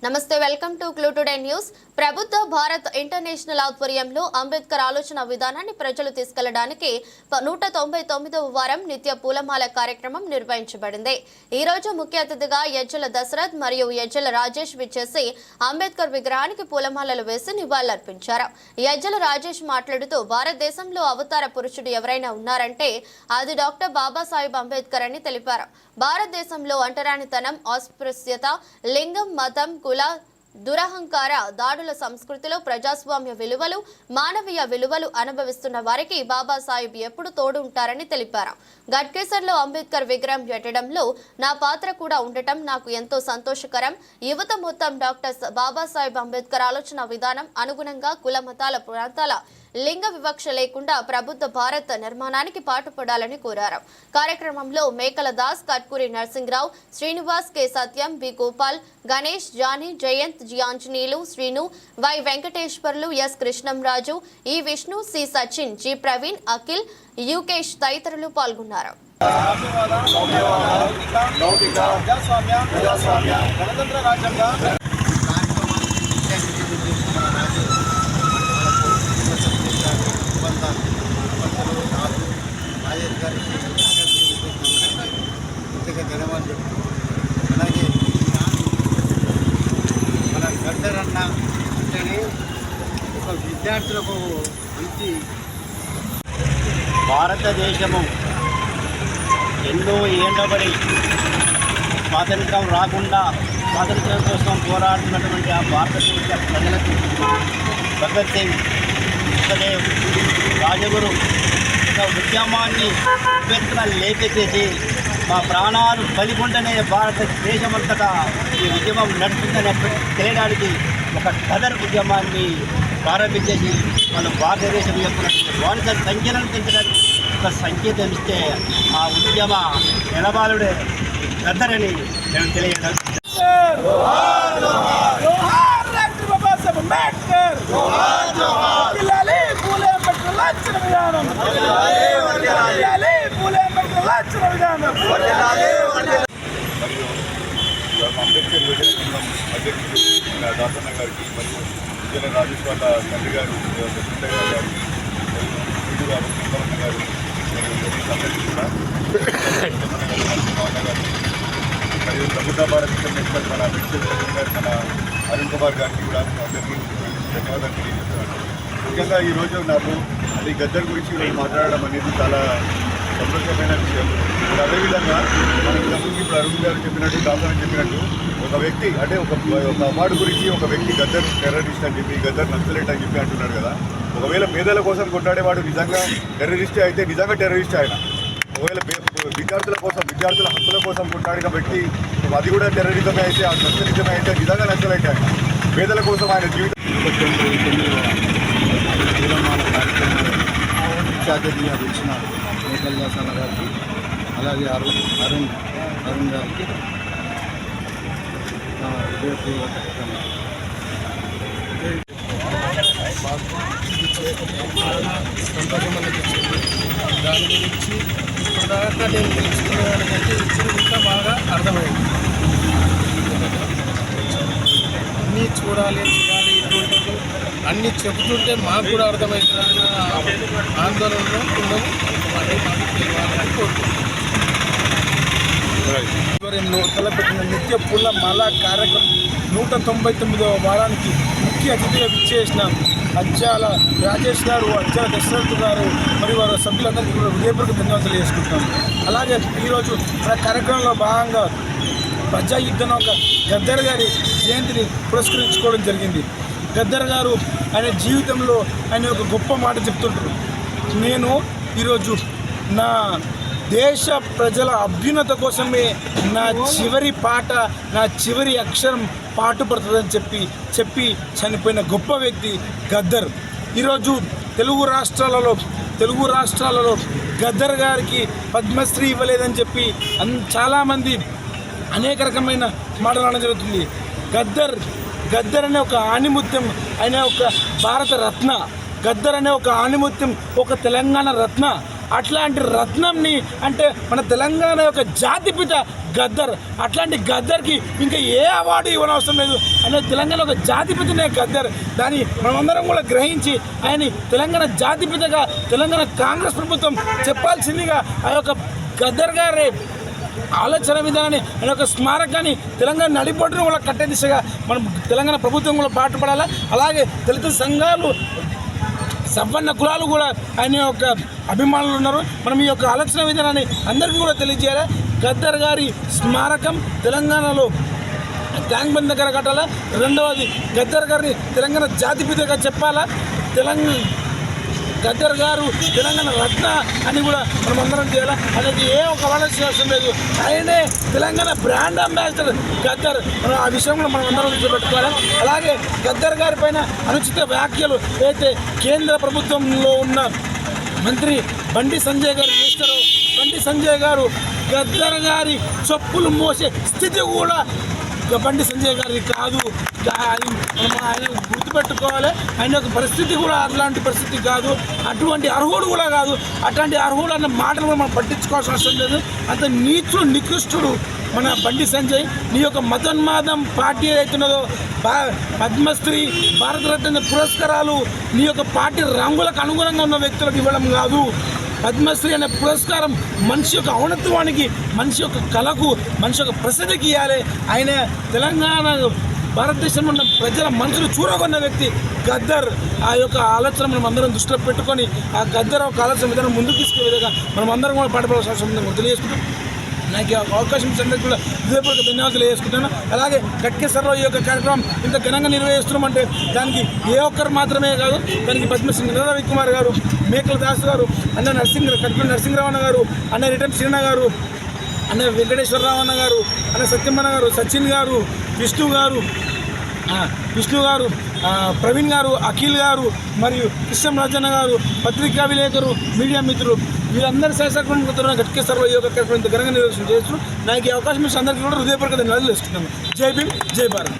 నమస్తే welcome to clue today news. ప్రభుత్వ Bharat international ఆధ్వర్యంలో అంబేద్కర్ ఆలోచన విధానాన్ని ప్రజలు తీసుకెళ్లడానికి 199వ వారం నిత్య పూలమాల కార్యక్రమం నిర్వహించబడింది. ఈ రోజు ముఖ్య అతిథిగా యజ్జల దశరథ్ మరియు యజ్జల రాజేష్ విచ్చేసి అంబేద్కర్ విగ్రహానికి పూలమాలలు వేసి నివాళులర్పించారు. యజ్జల రాజేష్ మాట్లాడుతూ భారతదేశంలో అవతార పురుషుడు ఎవరైనా ఉన్నారంటే అది డాక్టర్ బాబాసాహెబ్ అంబేద్కర్ అని తెలిపారు. భారతదేశంలో అంటరానితనం, అస్పృశ్యత, లింగం, మతం, కుల దురహంకార దాడుల సంస్కృతిలో ప్రజాస్వామ్య విలువలు, మానవీయ విలువలు అనుభవిస్తున్న వారికి బాబాసాహెబ్ ఎప్పుడు తోడు ఉంటారని తెలిపారు. గట్కేసర్లో అంబేద్కర్ విగ్రహం పెట్టడంలో నా పాత్ర కూడా ఉండటం నాకు ఎంతో సంతోషకరం. యువత మొత్తం డాక్టర్ బాబాసాహెబ్ అంబేద్కర్ ఆలోచన విధానం అనుగుణంగా కుల మతాల ప్రాంతాల లింగ వివక్ష లేకుండా ప్రభుత్వ భారత్ నిర్మాణానికి పాటుపడాలని కోరారు. కార్యక్రమంలో Mekala Das, Katkuri Narasimharao, Srinivas, K Satyam, B Gopal, Ganesh, Johnny, Jayanth, G Anjaneyulu, Srinu, Y Venkateswarlu, S Krishnamraju, E Vishnu, C Sachin, G Praveen, Akhil, Yukesh తదితరులు పాల్గొన్నారు. ధన్యవాదాలు చెప్తూ అలాగే మన గద్దర్ అన్న అంటేనే ఒక విద్యార్థులకు మంచి భారతదేశము ఎన్నో ఏళ్ళబడి స్వాతంత్రం రాకుండా స్వాతంత్రం కోసం పోరాడుతున్నటువంటి ఆ భారతదేశ ప్రజలకు భగత్ సింగ్, సుఖదేవ్, రాజగురు ఒక ఉద్యమాన్ని ఉవ్వెత్తున లేపెత్తేసి మా ప్రాణాలు బలిగొండనే భారతదేశమంతటా ఈ ఉద్యమం నడుస్తుందని తెలియడానికి ఒక గదర్ ఉద్యమాన్ని ప్రారంభించేసి వాళ్ళు భారతదేశం యొక్క బానిస సంఖ్యలను పెంచడానికి ఒక సంకేతం ఇస్తే ఆ ఉద్యమ నిలబాలుడే గద్దరని నేను తెలియజేయడం. అంబేద్కర్ యువజన అధ్యక్షుడు దాసన్న గారికి మరియు యజ్జల రాజేష్ వాళ్ళ తండ్రి గారు కృష్ణ గారికి మరియు గారు సుందరన్న గారు మరియు కూడా మరియు ప్రభుత్వ భారత్ ఇంటర్నేషనల్ మన మెడికల్ గారు మన అరుణ్ కుమార్ గారికి కూడా అందరికీ ధన్యవాదాలు తెలియజేస్తున్నాను. ముఖ్యంగా ఈరోజు నాకు అది గద్దర్ గురించి మాట్లాడడం అనేది చాలా సంతోషమైన విషయం. అదేవిధంగా మన ఇంతకుముందు ఇప్పుడు అరుణ్ గారు చెప్పినట్టు, దాసన్ చెప్పినట్టు ఒక వ్యక్తి అంటే ఒక అవార్డు గురించి ఒక వ్యక్తి గద్దర్ టెర్రరిస్ట్ అని చెప్పి, గద్దర్ నక్సలైట్ అని చెప్పి అంటున్నాడు కదా. ఒకవేళ పేదల కోసం కొట్లాడేవాడు నిజంగా టెర్రరిస్టే అయితే నిజంగా టెర్రరిస్ట్ ఆయన. ఒకవేళ విద్యార్థుల కోసం, విద్యార్థుల హక్కుల కోసం కొట్లాడిన వ్యక్తి అది కూడా టెర్రరిజమే అయితే, ఆ నక్సలిజమే అయితే నిజంగా నక్సలైట్ ఆయన. పేదల కోసం ఆయన జీవితం ముఖ్య అతిథిగా వచ్చిన మేకల దాసన్న గారికి అలాగే అరుణ్ గారికి సంతోషం అనిపించింది. దాని గురించి ఇప్పటిదాకా నేను తెలుసుకునేదానికంటే ఇప్పుడు ఇంకా బాగా అర్థమైంది. అన్నీ చూడాలి ఇటువంటి అన్నీ చెబుతుంటే మాకు కూడా అర్థమవుతుంది. ఆందోళనలో ఉండము మళ్ళీ మాకు తెలియాలని కోరుకుంటున్నాం. తలపెట్టిన నిత్య పూల మాల కార్యక్రమం 199వ వారానికి ముఖ్య అతిథిగా విచ్చేసిన అజ్జాల రాజేష్ గారు, అజ్జాల దశరథ్ గారు మరియు వారి సభ్యులందరికీ కూడా హృదయపూర్వక ధన్యవాదాలు చేసుకుంటాం. అలాగే ఈరోజు మన కార్యక్రమంలో భాగంగా ప్రజాయుద్ధ నౌక గద్దర్ గారి జయంతిని పురస్కరించుకోవడం జరిగింది. గద్దర్ గారు ఆయన జీవితంలో ఆయన ఒక గొప్ప మాట చెప్తుంటారు. నేను ఈరోజు నా దేశ ప్రజల అభ్యున్నత కోసమే నా చివరి పాట, నా చివరి అక్షరం పాటుపడుతుందని చెప్పి చనిపోయిన గొప్ప వ్యక్తి గద్దర్. ఈరోజు తెలుగు రాష్ట్రాలలో గద్దర్ గారికి పద్మశ్రీ ఇవ్వలేదని చెప్పి చాలామంది అనేక రకమైన మాటలు అనడం జరుగుతుంది. గద్దర్ అనే ఒక ఆణిముత్యం, ఆయన ఒక భారత రత్న. గద్దర్ అనే ఒక ఆణిముత్యం, ఒక తెలంగాణ రత్న. అట్లాంటి రత్నంని అంటే మన తెలంగాణ యొక్క జాతిపిత గద్దర్, అట్లాంటి గద్దర్కి ఇంకా ఏ అవార్డు ఇవ్వనవసరం లేదు. అనేది తెలంగాణ ఒక జాతిపితనే గద్దర్. దాన్ని మనమందరం కూడా గ్రహించి ఆయన తెలంగాణ జాతిపితగా తెలంగాణ కాంగ్రెస్ ప్రభుత్వం చెప్పాల్సిందిగా ఆ యొక్క గద్దర్ గారి ఆలోచన విధానాన్ని ఆయన యొక్క స్మారకాన్ని తెలంగాణ నడిపొట్టును కూడా కట్టే దిశగా మనం తెలంగాణ ప్రభుత్వం కూడా పాటుపడాలి. అలాగే దళిత సంఘాలు, సవర్ణ కులాలు కూడా ఆయన యొక్క అభిమానులు ఉన్నారు. మనం ఈ యొక్క ఆలోచన విధానాన్ని అందరికీ కూడా తెలియజేయాలి. గద్దర్ గారి స్మారకం తెలంగాణలో ట్యాంక్ బండ్ దగ్గర కట్టాలా. రెండవది గద్దర్ గారిని తెలంగాణ జాతిపితగా చెప్పాలా. గద్దర్ గారు తెలంగాణ రత్న అని కూడా మనం అందరం చేయాలి. అనేది ఏ ఒక ఆలోచన అవసరం లేదు. ఆయనే తెలంగాణ బ్రాండ్ అంబాసిడర్ గద్దర్. మనం ఆ విషయం కూడా మనం అందరం గుర్తుపెట్టుకోవాలి. అలాగే గద్దర్ గారి పైన అనుచిత వ్యాఖ్యలు అయితే కేంద్ర ప్రభుత్వంలో ఉన్న మంత్రి బండి సంజయ్ గారు చేస్తారో, బండి సంజయ్ గారు గద్దర్ గారి చెప్పులు మోసే స్థితి కూడా బండి సంజయ్ గారి కాదు. ఆయన గుర్తుపెట్టుకోవాలి. ఆయన యొక్క పరిస్థితి కూడా అట్లాంటి పరిస్థితి కాదు, అటువంటి అర్హుడు కూడా కాదు. అట్లాంటి అర్హుడు అన్న మాటలు కూడా మనం పట్టించుకోవాల్సిన అవసరం లేదు. అంత నీచుడు నికృష్టుడు మన బండి సంజయ్. నీ యొక్క మతోన్మాదం పార్టీ అవుతున్నదో, పద్మశ్రీ, భారతరత్న పురస్కారాలు నీ యొక్క పార్టీ రంగులకు అనుగుణంగా ఉన్న వ్యక్తులకు ఇవ్వడం కాదు. పద్మశ్రీ అనే పురస్కారం మనిషి యొక్క ఔన్నత్వానికి, మనిషి యొక్క కళకు, మనిషి యొక్క ప్రసిద్ధికి ఇవ్వాలి. ఆయన తెలంగాణ భారతదేశంలో ఉన్న ప్రజల మనసులు చూరగొన్న వ్యక్తి గద్దర్. ఆ యొక్క ఆలోచన మనం అందరం దృష్టిలో పెట్టుకొని ఆ గద్దర్ ఒక ఆలోచన విధానం ముందుకు తీసుకునే విధంగా మనం అందరం కూడా పాటుపడాల్సిన అవసరం ఉందని తెలియజేసుకుంటాం. నాకు అవకాశం ఇచ్చినందుకు కూడా హృదయపూర్వక ధన్యవాదాలు తెలియజేసుకుంటాను. అలాగే గట్కేసర్లో ఈ యొక్క కార్యక్రమం ఇంత ఘనంగా నిర్వహిస్తున్నామంటే దానికి ఏ ఒక్కరు మాత్రమే కాదు, దానికి పద్మశ్రీ రవికుమార్ గారు, మేకల దాస్ గారు, అన్న కట్ల నరసింహరావు అన్న గారు, అన్న రిటర్న్ శ్రీణ గారు, అన్న వెంకటేశ్వరరావు అన్న గారు, అన్న సత్యమన్న గారు, సచిన్ గారు, విష్ణు గారు, ప్రవీణ్ గారు, అఖిల్ గారు, మరియు కృష్ణం రాజన్న గారు, పత్రికా విలేకరు, మీడియా మిత్రులు, వీరందరూ సహసంలో గట్కేసర్లో ఈ యొక్క కార్యక్రమం ఘనంగా నిర్వహించేస్తూ నాకు ఈ అవకాశం ఇచ్చిన అందరికీ కూడా హృదయపూర్వక ధన్యవాదాలు తెలుసుకున్నాను. జై భీమ్, జై భారత్.